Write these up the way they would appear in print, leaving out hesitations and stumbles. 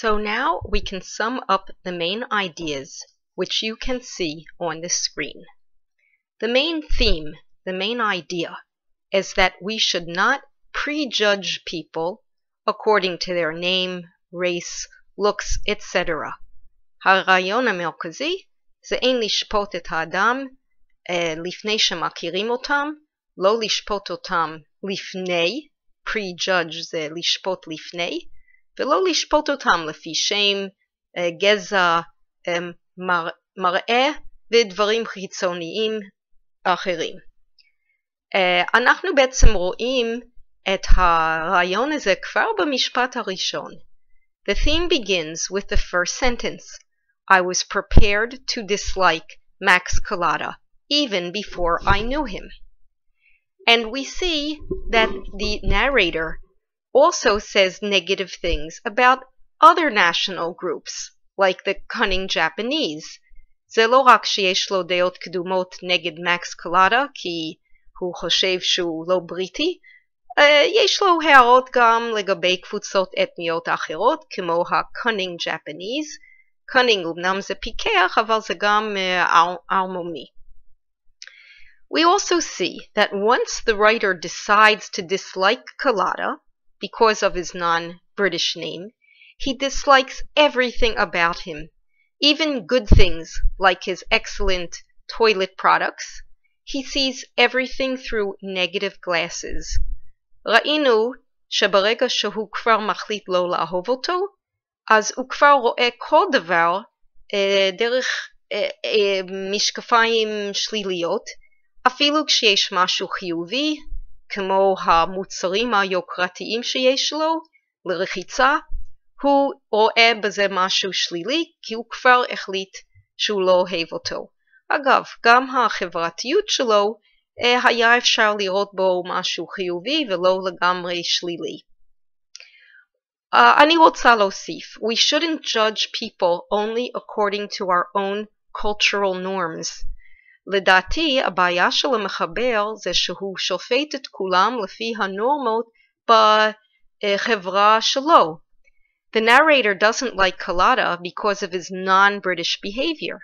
So now we can sum up the main ideas which you can see on the screen. The main theme, the main idea, is that we should not prejudge people according to their name, race, looks, etc. הרעיון המרכזי זה אין לשפוט את האדם לפני שמכירים אותם, לא לשפוט אותם לפני, prejudge זה לשפוט לפני, ולא לשפוט אותם לפי שם, גזע, מראה ודברים חיצוניים אחרים. אנחנו בעצם רואים את הרעיון הזה כבר במשפט הראשון. The theme begins with the first sentence. I was prepared to dislike Max Kallada even before I knew him. And we see that the narrator also says negative things about other national groups, like the cunning Japanese. זה לא רק שיש לו דעות קדומות נגד מקס קלאדה, כי הוא חושב שהוא לא בריטי, יש לו הערות גם לגבי קבוצות אתניות אחרות, כמו ה-cunning Japanese. cunning אומנם זה פיקח, אבל זה גם ערמומי. We also see that once the writer decides to dislike Kallada because of his non-British name, he dislikes everything about him, even good things like his excellent toilet products. He sees everything through negative glasses. ראינו שברגע שהוא כבר מחליט לא לאהוב אותו, אז הוא כבר רואה כל דבר דרך משקפיים שליליות, אפילו כשיש משהו חיובי, כמו המוצרים היוקרתיים שיש לו, לרחיצה, הוא רואה בזה משהו שלילי, כי הוא כבר החליט שהוא לא אוהב אותו. אגב, גם החברתיות שלו, היה אפשר לראות בו משהו חיובי ולא לגמרי שלילי. אני רוצה להוסיף, we shouldn't judge people only according to our own cultural norms. לדעתי, הבעיה של המחבר זה שהוא שופט את כולם לפי הנורמות בחברה שלו. The narrator doesn't like Kallada because of his non-British behavior.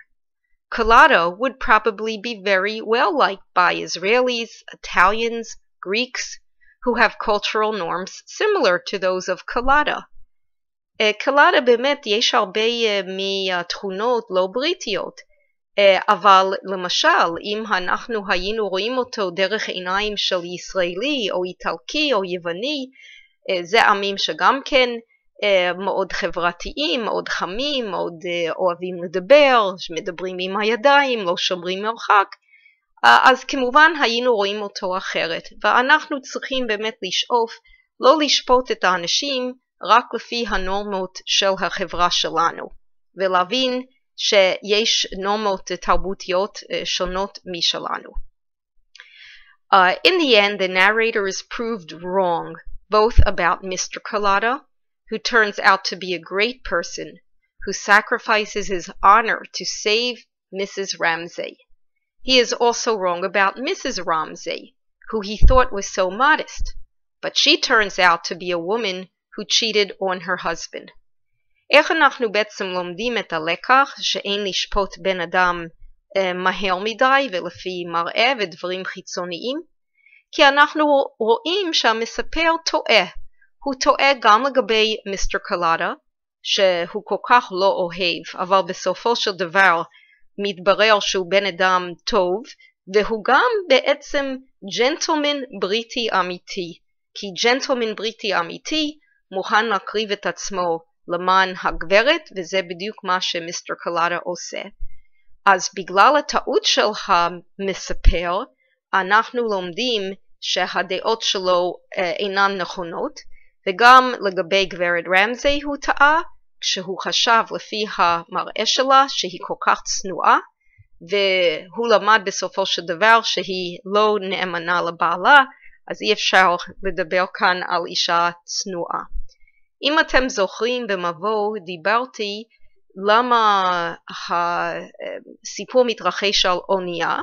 Kallada would probably be very well liked by Israelis, Italians, Greeks, who have cultural norms similar to those of Kallada. Kallada באמת יש הרבה מתכונות לא בריטיות, אבל למשל, אם אנחנו היינו רואים אותו דרך עיניים של ישראלי או איטלקי או יווני, זה עמים שגם כן מאוד חברתיים, מאוד חמים, מאוד אוהבים לדבר, שמדברים עם הידיים, לא שומרים מרחק, אז כמובן היינו רואים אותו אחרת. ואנחנו צריכים באמת לשאוף לא לשפוט את האנשים רק לפי הנורמות של החברה שלנו, ולהבין שיש נורמות תרבותיות שונות משלנו. In the end, the narrator is proved wrong, both about Mr. Kallada, who turns out to be a great person, who sacrifices his honor to save Mrs. Ramsay. He is also wrong about Mrs. Ramsay, who he thought was so modest, but she turns out to be a woman who cheated on her husband. איך אנחנו בעצם לומדים את הלקח שאין לשפוט בן אדם מהר מדי ולפי מראה ודברים חיצוניים? כי אנחנו רואים שהמספר טועה. הוא טועה גם לגבי מיסטר קלאדה, שהוא כל כך לא אוהב, אבל בסופו של דבר מתברר שהוא בן אדם טוב, והוא גם בעצם ג'נטלמן בריטי אמיתי, כי ג'נטלמן בריטי אמיתי מוכן להקריב את עצמו למען הגברת, וזה בדיוק מה שמיסטר קלאדה עושה. אז בגלל הטעות של המספר, אנחנו לומדים שהדעות שלו אינן נכונות, וגם לגבי גברת רמזי הוא טעה, כשהוא חשב לפי המראה שלה שהיא כל כך צנועה, והוא למד בסופו של דבר שהיא לא נאמנה לבעלה, אז אי אפשר לדבר כאן על אישה צנועה. אם אתם זוכרים במבוא דיברתי למה הסיפור מתרחש על אונייה,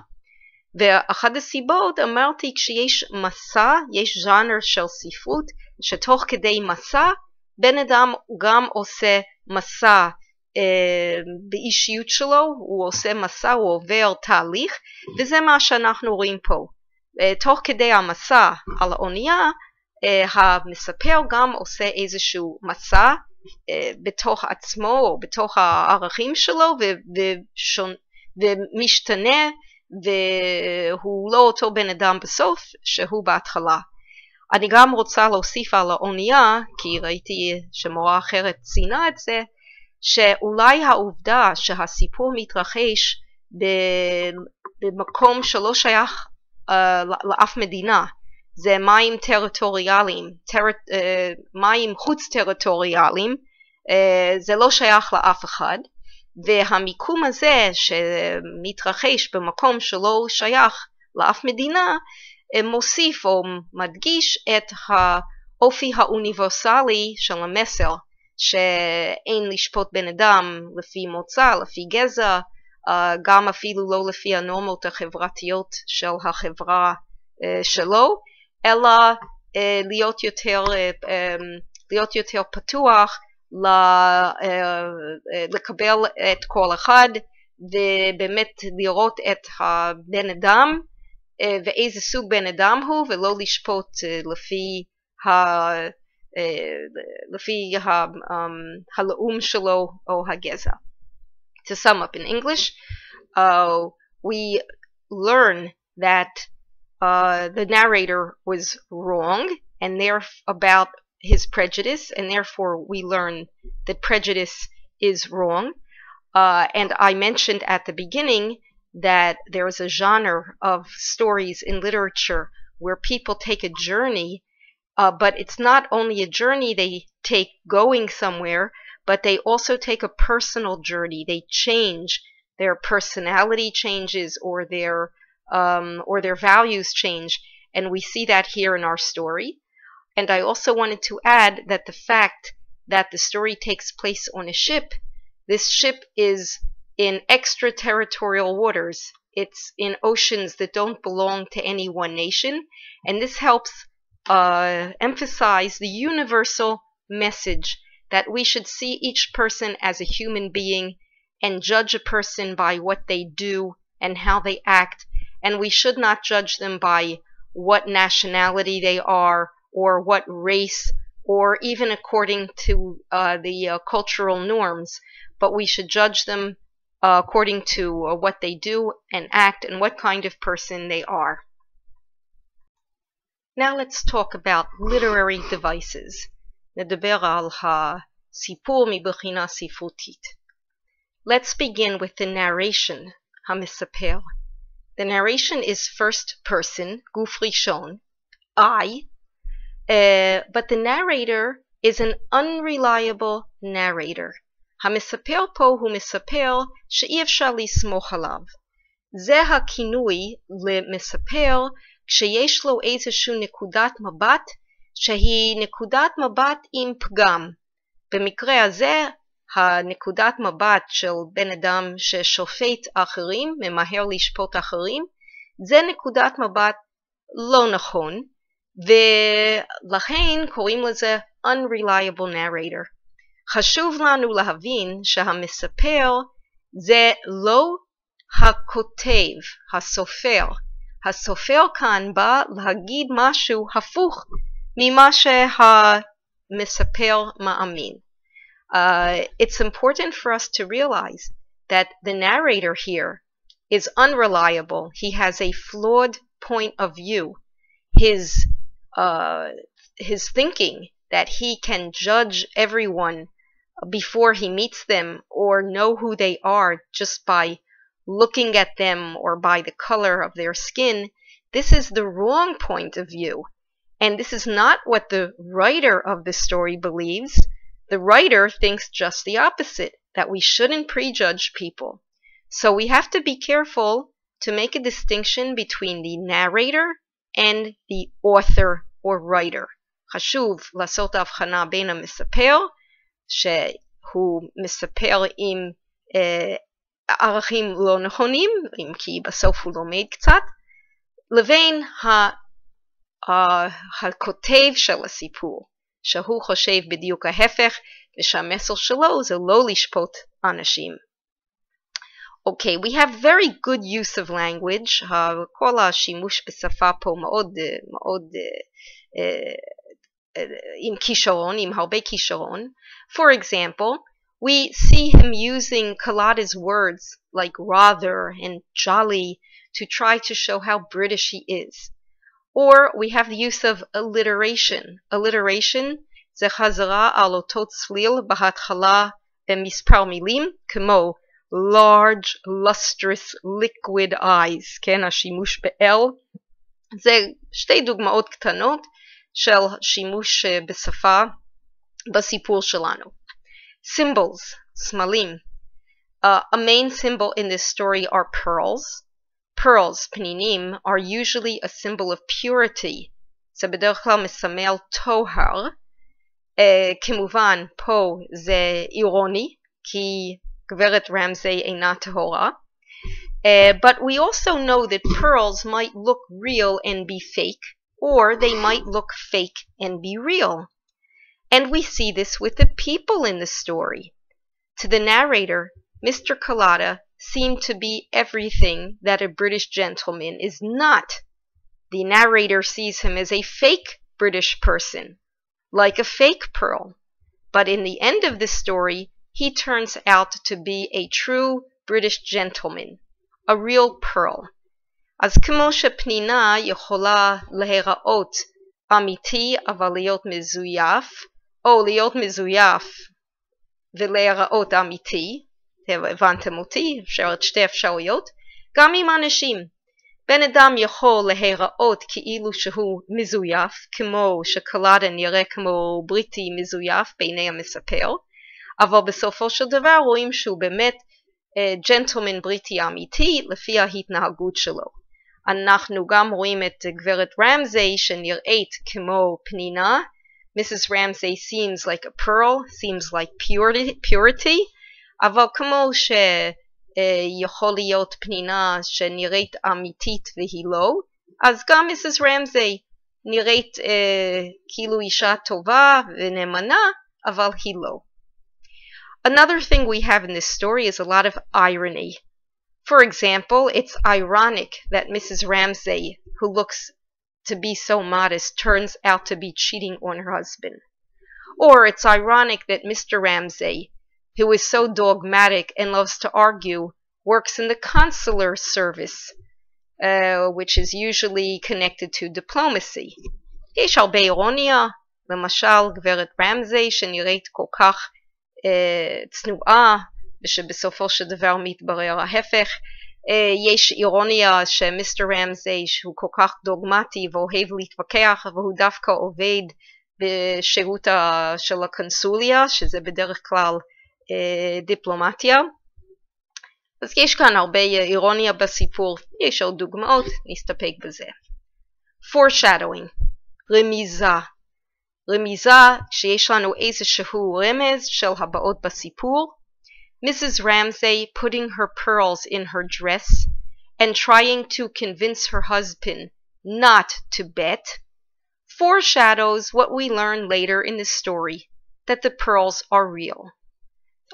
ואחת הסיבות אמרתי כשיש מסע, יש ז'אנר של ספרות, שתוך כדי מסע בן אדם גם עושה מסע באישיות שלו, הוא עושה מסע, הוא עובר תהליך, וזה מה שאנחנו רואים פה. תוך כדי המסע על האונייה, המספר גם עושה איזשהו מסע בתוך עצמו או בתוך הערכים שלו ומשתנה, והוא לא אותו בן אדם בסוף שהוא בהתחלה. אני גם רוצה להוסיף על האונייה, כי ראיתי שמורה אחרת ציינה את זה, שאולי העובדה שהסיפור מתרחש במקום שלא שייך לאף מדינה, זה מים טריטוריאליים, מים חוץ טריטוריאליים, זה לא שייך לאף אחד, והמיקום הזה שמתרחש במקום שלא שייך לאף מדינה, מוסיף או מדגיש את האופי האוניברסלי של המסר, שאין לשפוט בן אדם לפי מוצא, לפי גזע, גם אפילו לא לפי הנורמות החברתיות של החברה שלו, אלא להיות יותר פתוח לקבל את כל אחד, ובאמת לראות את הבן אדם ואיזה סוג בן אדם הוא, ולא לשפוט לפי הלאום שלו או הגזע. To sum up in English, we learn that the narrator was wrong and about his prejudice, and therefore we learn that prejudice is wrong. And I mentioned at the beginning that there is a genre of stories in literature where people take a journey, but it's not only a journey they take going somewhere, but they also take a personal journey. They change, their personality changes, or their values change, and we see that here in our story. And I also wanted to add that the fact that the story takes place on a ship, this ship is in extraterritorial waters. It's in oceans that don't belong to any one nation, and this helps emphasize the universal message that we should see each person as a human being and judge a person by what they do and how they act, and we should not judge them by what nationality they are or what race or even according to the cultural norms, but we should judge them according to what they do and act and what kind of person they are. Now let's talk about literary devices. נדבר על הסיפור מבחינה ספרותית. Let's begin with the narration, המספר. The narration is first person, גוף ראשון, I, but the narrator is an unreliable narrator. המספר פה הוא מספר שאי אפשר לסמוך עליו. זה הכינוי למספר כשיש לו איזושהי נקודת מבט שהיא נקודת מבט עם פגם. במקרה הזה, הנקודת מבט של בן אדם ששופט אחרים, ממהר לשפוט אחרים, זה נקודת מבט לא נכון, ולכן קוראים לזה unreliable narrator. חשוב לנו להבין שהמספר זה לא הכותב, הסופר. הסופר כאן בא להגיד משהו הפוך ממה שהמספר מאמין. It's important for us to realize that the narrator here is unreliable. He has a flawed point of view. His thinking that he can judge everyone before he meets them or know who they are just by looking at them or by the color of their skin, this is the wrong point of view. And this is not what the writer of the story believes. The writer thinks just the opposite, that we shouldn't prejudge people. So we have to be careful to make a distinction between the narrator and the author or writer. חשוב לעשות הבחנה בין המספר, שהוא מספר עם ערכים לא נכונים, אם כי בסוף הוא לומד קצת, לבין הכותב של הסיפור, שהוא חושב בדיוק ההפך, ושהמסר שלו זה לא לשפוט אנשים. Okay, we have very good use of language. כל השימוש בשפה פה מאוד עם כישרון, עם הרבה כישרון. For example, we see him using Kalada's words like rather and jolly to try to show how British he is. Or we have the use of alliteration. Alliteration זה חזרה על אותו צליל בהתחלה במספר מילים, כמו large, lustrous, liquid eyes. כן, השימוש ב-L. זה שתי דוגמאות קטנות של שימוש בשפה בסיפור שלנו. Symbols, סמלים. A main symbol in this story are pearls. Pearls, פנינים, are usually a symbol of purity. זה בדרך כלל מסמל טוהר. כמובן, פה זה אירוני, כי גברת רמזי אינה טהורה. But we also know that pearls might look real and be fake, or they might look fake and be real. And we see this with the people in the story. To the narrator, Mr. Kalada seemed to be everything that a British gentleman is not. The narrator sees him as a fake British person, like a fake pearl. But in the end of the story, he turns out to be a true British gentleman, a real pearl. אז כמו שפנינה יכולה להיראות אמיתי אבל להיות מזויף, או להיות מזויף ולהיראות אמיתי, הבנתם אותי? אפשרת שתי אפשרויות, גם עם אנשים. בן אדם יכול להיראות כאילו שהוא מזויף, כמו שקלדה נראה כמו בריטי מזויף בעיני המספר, אבל בסופו של דבר רואים שהוא באמת ג'נטלמן בריטי אמיתי לפי ההתנהגות שלו. אנחנו גם רואים את גברת רמזי שנראית כמו פנינה. Mrs. Ramsay seems like a pearl, seems like purity, אבל כמו שיכול להיות פנינה שנראית אמיתית והיא לא, אז גם Mrs. Ramsay נראית כאילו אישה טובה ונאמנה, אבל היא לא. Another thing we have in this story is a lot of irony. For example, it's ironic that Mrs. Ramsay, who looks to be so modest, turns out to be cheating on her husband. Or it's ironic that Mr. Ramsay, who is so dogmatic and loves to argue, works in the consular service, which is usually connected to diplomacy. יש הרבה אירוניה, למשל גברת רמזי שנראית כל כך צנועה, ושבסופו של דבר מתברר ההפך. יש אירוניה שמיסטר רמזי שהוא כל כך דוגמטי ואוהב להתווכח, והוא דווקא עובד בשירות של הקונסוליה, שזה בדרך כלל דיפלומטיה. אז יש כאן הרבה אירוניה בסיפור, יש עוד דוגמאות, נסתפק בזה. Foreshadowing, רמיזה. רמיזה שיש לנו איזשהו רמז של הבאות בסיפור. Mrs. Ramsay putting her pearls in her dress and trying to convince her husband not to bet foreshadows what we learn later in the story, that the pearls are real.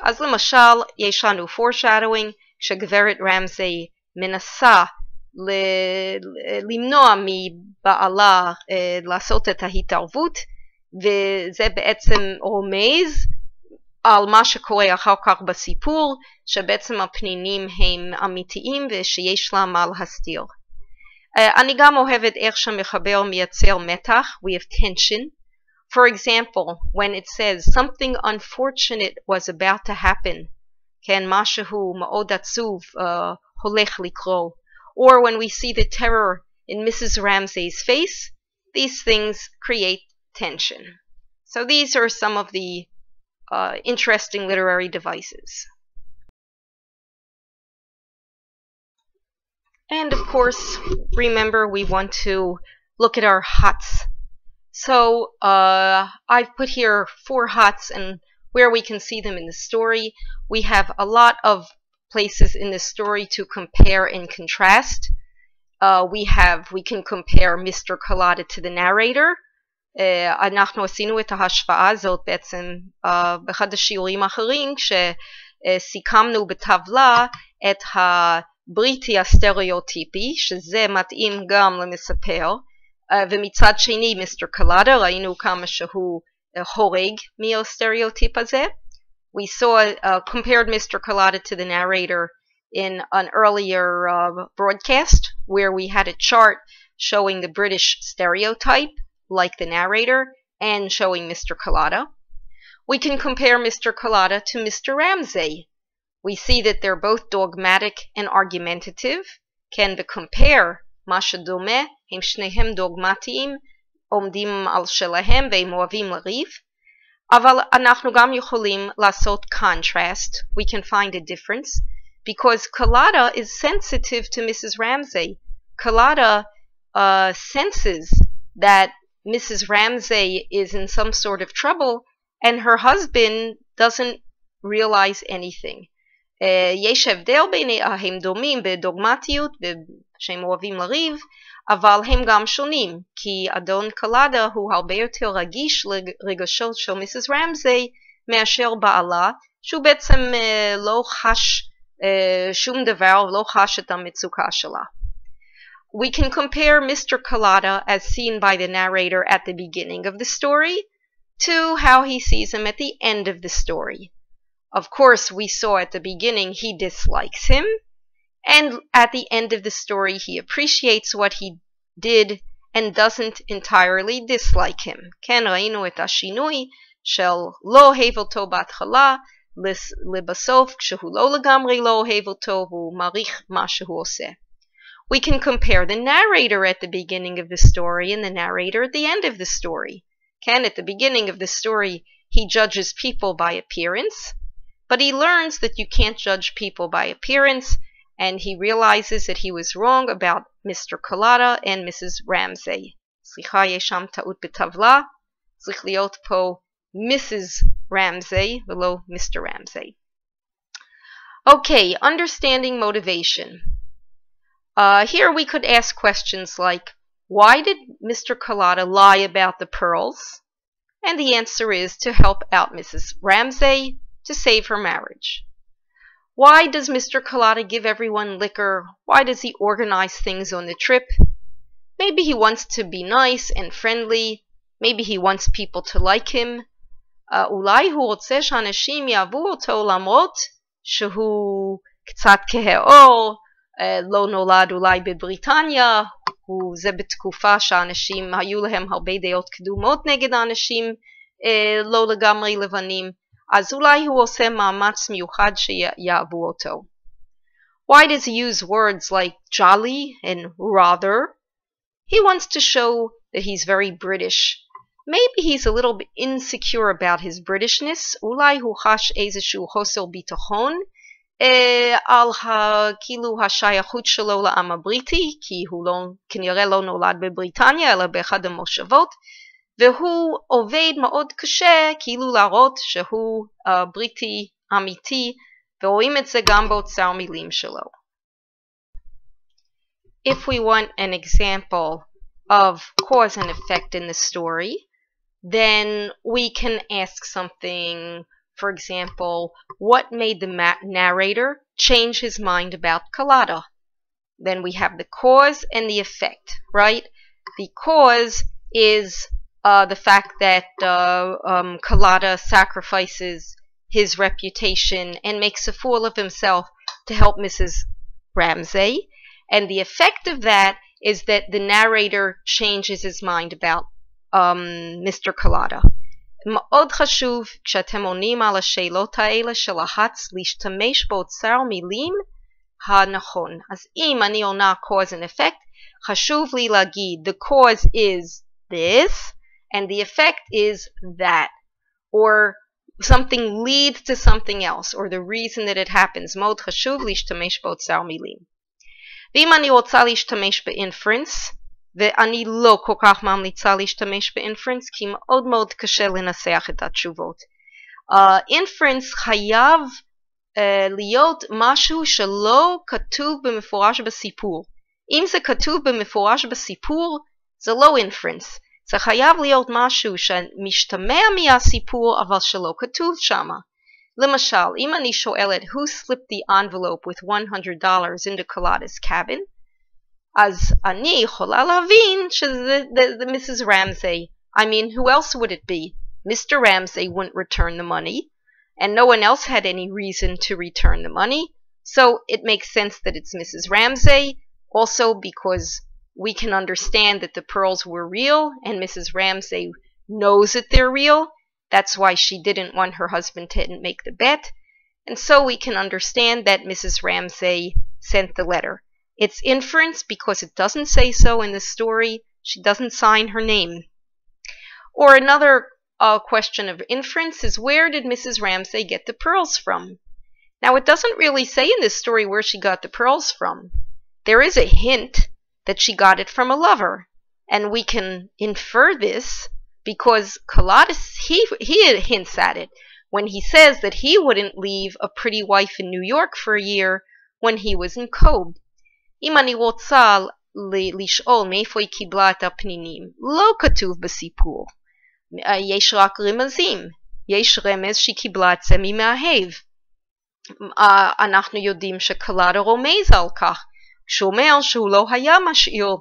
אז למשל, יש לנו foreshadowing שגברת רמזי מנסה למנוע מבעלה לעשות את ההתערבות, וזה בעצם רומז על מה שקורה אחר כך בסיפור, שבעצם הפנינים הם אמיתיים ושיש לה מה להסתיר. אני גם אוהבת איך שמחבר מייצר מתח, we have tension. For example, when it says something unfortunate was about to happen, כן, משהו מאוד עצוב הולך לקרות. Or when we see the terror in Mrs. Ramsay's face, these things create tension. So these are some of the interesting literary devices. And of course, remember we want to look at our hots. So I've put here 4 hots and where we can see them in the story. We have a lot of places in the story to compare and contrast. We can compare Mr. Kalada to the narrator. אנחנו עשינו את ההשוואה הזאת בעצם באחד השיעורים האחרים כשסיכמנו בטבלה את הבריטי הסטריאוטיפי, שזה מתאים גם למספר, ומצד שני מיסטר קלאדה, ראינו כמה שהוא הורג מהסטריאוטיפ הזה. We compared Mr. Collada to the narrator in an earlier broadcast where we had a chart showing the British stereotype like the narrator and showing Mr. Collada. We can compare Mr. Collada to Mr. Ramsay. We see that they're both dogmatic and argumentative. כן, וכמפר, מה שדומה, הם שניהם דוגמטיים, עומדים על שלהם והם אוהבים לריב. אבל אנחנו גם יכולים לעשות contrast. We can find a difference because Collada is sensitive to Mrs. Ramsay. Collada senses that Mrs. Ramsay is in some sort of trouble and her husband doesn't realize anything. יש הבדל ביניהם דומים בדוגמטיות שהם אוהבים לריב, אבל הם גם שונים, כי אדון קלאדה הוא הרבה יותר רגיש לרגשות של מיסס רמזי מאשר בעלה, שהוא בעצם לא חש שום דבר, לא חש את המצוקה שלה. We can compare Mr. Collada as seen by the narrator at the beginning of the story to how he sees him at the end of the story. Of course, we saw at the beginning he dislikes him, and at the end of the story he appreciates what he did and doesn't entirely dislike him. כן, ראינו את השינוי של לא אוהב אותו בהתחלה לבסוף, כשהוא לא לגמרי לא אוהב אותו והוא מעריך מה שהוא עושה. We can compare the narrator at the beginning of the story and the narrator at the end of the story. Ken, at the beginning of the story, he judges people by appearance, but he learns that you can't judge people by appearance, and he realizes that he was wrong about Mr. Collada and Mrs. Ramsay. סליחה, יש שם טעות בטבלה. צריך להיות פה Mrs. Ramsay, ולא Mr. Ramsay. Okay, understanding motivation. Here we could ask questions like, why did Mr. Collada lie about the pearls? And the answer is to help out Mrs. Ramsay to save her marriage. Why does Mr. Collada give everyone liquor? Why does he organize things on the trip? Maybe he wants to be nice and friendly. Maybe he wants people to like him. אולי הוא רוצה שאנשים יאהבו אותו למרות שהוא קצת כהה-עור, לא נולד אולי בבריטניה, וזה בתקופה שאנשים היו להם הרבה דעות קדומות נגד האנשים לא לגמרי לבנים, אז אולי הוא עושה מאמץ מיוחד שיאהבו אותו. Why does he use words like jolly and rather? He wants to show that he's very British. Maybe he's a little bit insecure about his Britishness. אולי הוא חש איזשהו חוסר ביטחון על כאילו השייכות שלו לעם הבריטי, כי הוא כנראה לא נולד בבריטניה אלא באחד המושבות, והוא עובד מאוד קשה כאילו להראות שהוא בריטי אמיתי, ורואים את זה גם באוצר מילים שלו. If we want an example of cause and effect in the story, then we can ask something, for example, what made the narrator change his mind about Collada? Then we have the cause and the effect, right? The cause is the fact that Collada sacrifices his reputation and makes a fool of himself to help Mrs. Ramsay. And the effect of that is that the narrator changes his mind about Mr. Collada. מאוד חשוב כשאתם עונים על השאלות האלה של החץ להשתמש באוצר מילים הנכון. אז אם אני עונה cause and effect, חשוב לי להגיד the cause is this and the effect is that, or something leads to something else, or the reason that it happens. מאוד חשוב להשתמש באוצר מילים. ואם אני רוצה להשתמש ב-inference, ואני לא כל כך ממליצה להשתמש ב-inference, כי מאוד מאוד קשה לנסח את התשובות. inference חייב להיות משהו שלא כתוב במפורש בסיפור. אם זה כתוב במפורש בסיפור, זה לא inference. זה חייב להיות משהו שמשתמע מהסיפור אבל שלא כתוב שמה. למשל, אם אני שואלת who slipped the envelope with $100 into Carlotta's cabin, אז אני יכולה להבין שזה Mrs. Ramsay. I mean, who else would it be? Mr. Ramsay wouldn't return the money, and no one else had any reason to return the money, so it makes sense that it's Mrs. Ramsay, also because we can understand that the pearls were real, and Mrs. Ramsay knows that they're real. That's why she didn't want her husband to make the bet, and so we can understand that Mrs. Ramsay sent the letter. It's inference because it doesn't say so in the story. She doesn't sign her name. Or another question of inference is, where did Mrs. Ramsay get the pearls from? Now, it doesn't really say in this story where she got the pearls from. There is a hint that she got it from a lover, and we can infer this because Carlotta, he hints at it when he says that he wouldn't leave a pretty wife in New York for a year when he was in Kobe. אם אני רוצה לשאול מאיפה היא קיבלה את הפנינים, לא כתוב בסיפור. יש רק רמזים. יש רמז שהיא קיבלה את זה ממאהב. אנחנו יודעים שקלאדה רומז על כך, שאומר שהוא לא היה משאיר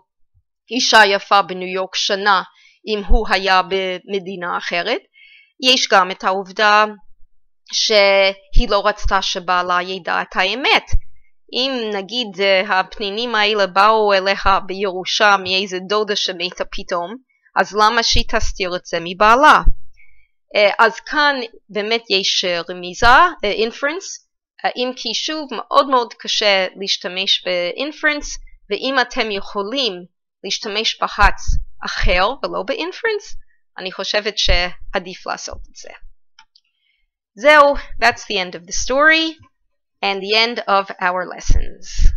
אישה יפה בניו יורק שנה אם הוא היה במדינה אחרת. יש גם את העובדה שהיא לא רצתה שבעלה ידע את האמת. אם נגיד הפנינים האלה באו אליה בירושה מאיזה דודה שמתה פתאום, אז למה שהיא תסתיר את זה מבעלה? אז כאן באמת יש רמיזה, inference, אם כי שוב מאוד מאוד קשה להשתמש ב-inference, ואם אתם יכולים להשתמש בחץ אחר ולא ב-inference, אני חושבת שעדיף לעשות את זה. זהו, that's the end of the story and the end of our lessons.